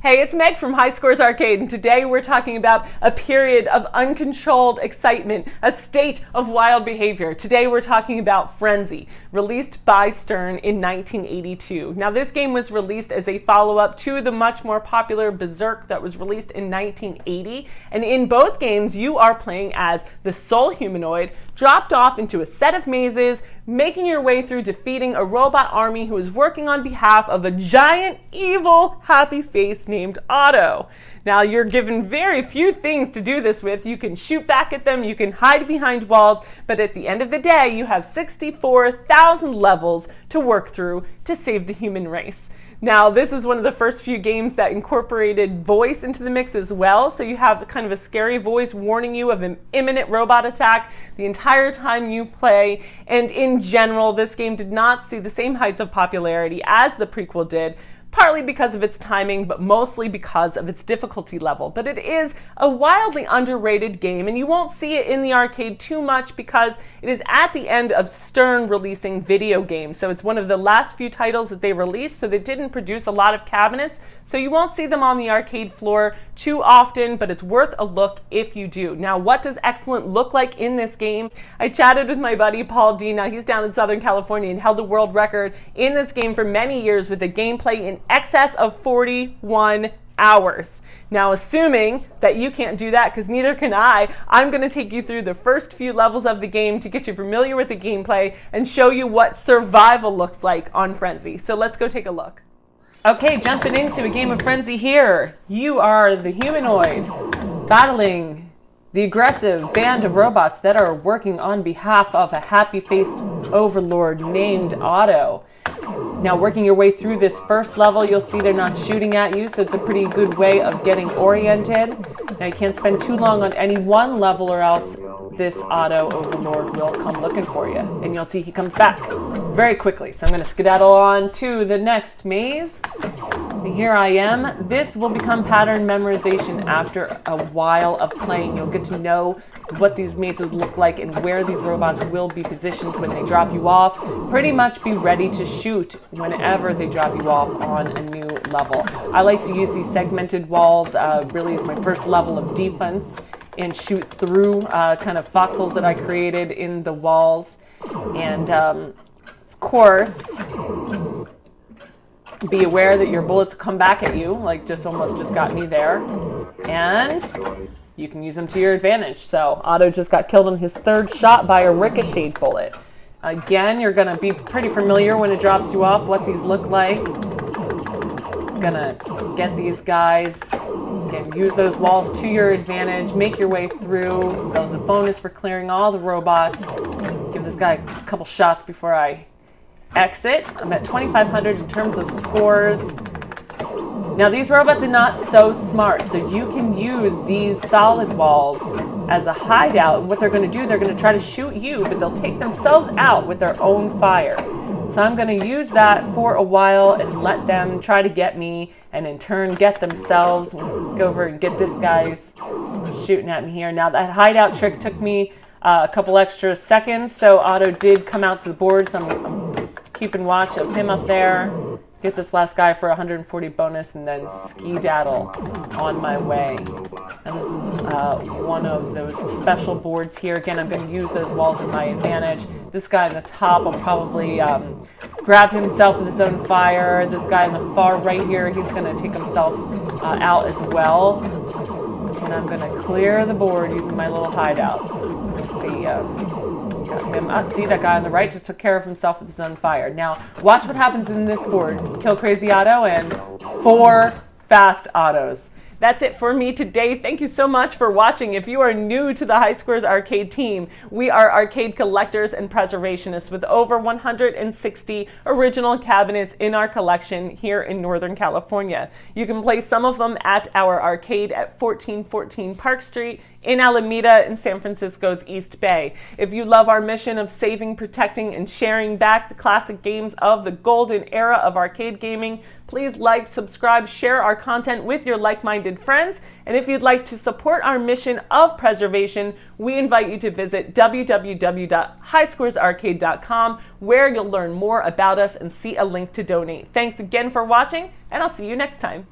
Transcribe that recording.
Hey, it's Meg from High Scores Arcade, and today we're talking about a period of uncontrolled excitement, a state of wild behavior. Today we're talking about Frenzy, released by Stern in 1982. Now, this game was released as a follow-up to the much more popular Berserk that was released in 1980, and in both games you are playing as the sole humanoid, dropped off into a set of mazes, making your way through defeating a robot army who is working on behalf of a giant, evil, happy face named Otto. Now, you're given very few things to do this with. You can shoot back at them, you can hide behind walls, but at the end of the day, you have 64,000 levels to work through to save the human race. Now, this is one of the first few games that incorporated voice into the mix as well, so you have kind of a scary voice warning you of an imminent robot attack the entire time you play, and in general, this game did not see the same heights of popularity as the prequel did, partly because of its timing, but mostly because of its difficulty level. But it is a wildly underrated game, and you won't see it in the arcade too much because it is at the end of Stern releasing video games. So it's one of the last few titles that they released, so they didn't produce a lot of cabinets, so you won't see them on the arcade floor too often, but it's worth a look if you do. Now, what does excellent look like in this game? I chatted with my buddy Paul D. Now, he's down in Southern California and held the world record in this game for many years with a gameplay in excess of 41 hours. Now, assuming that you can't do that, because neither can I'm going to take you through the first few levels of the game to get you familiar with the gameplay and show you what survival looks like on Frenzy. So let's go take a look. Okay, jumping into a game of Frenzy here. You are the humanoid battling the aggressive band of robots that are working on behalf of a happy-faced overlord named Otto. Now, working your way through this first level, you'll see they're not shooting at you, so it's a pretty good way of getting oriented. Now, you can't spend too long on any one level or else this Otto overlord will come looking for you. And you'll see he comes back very quickly. So I'm going to skedaddle on to the next maze. And here I am. This will become pattern memorization after a while of playing. You'll get to know what these mazes look like and where these robots will be positioned when they drop you off. Pretty much be ready to shoot whenever they drop you off on a new level. I like to use these segmented walls really as my first level of defense and shoot through kind of foxholes that I created in the walls. And of course, be aware that your bullets come back at you, like almost just got me there. And you can use them to your advantage. So Otto just got killed on his third shot by a ricocheted bullet. Again, you're going to be pretty familiar when it drops you off what these look like. Gonna get these guys and use those walls to your advantage. Make your way through. That was a bonus for clearing all the robots. Give this guy a couple shots before I exit. I'm at 2,500 in terms of scores. Now, these robots are not so smart, so you can use these solid walls as a hideout. And what they're going to do, they're going to try to shoot you, but they'll take themselves out with their own fire. So I'm going to use that for a while and let them try to get me, and in turn get themselves. Go over and get this guy's shooting at me here. Now, that hideout trick took me a couple extra seconds, so Otto did come out to the board, so I'm keeping watch of him up there. Get this last guy for 140 bonus and then ski-daddle on my way. And this is one of those special boards here. Again, I'm going to use those walls in my advantage. This guy on the top will probably grab himself with his own fire. This guy on the far right here, he's going to take himself out as well. And I'm going to clear the board using my little hideouts. Let's see. Got him. See, that guy on the right just took care of himself with his own fire. Now, watch what happens in this board. Kill Crazy Otto and 4 fast Ottos. That's it for me today. Thank you so much for watching. If you are new to the High Scores Arcade team, we are arcade collectors and preservationists with over 160 original cabinets in our collection here in Northern California. You can play some of them at our arcade at 1414 Park Street in Alameda in San Francisco's East Bay. If you love our mission of saving, protecting, and sharing back the classic games of the golden era of arcade gaming, please like, subscribe, share our content with your like-minded friends. And if you'd like to support our mission of preservation, we invite you to visit www.highscoresarcade.com, where you'll learn more about us and see a link to donate. Thanks again for watching, and I'll see you next time.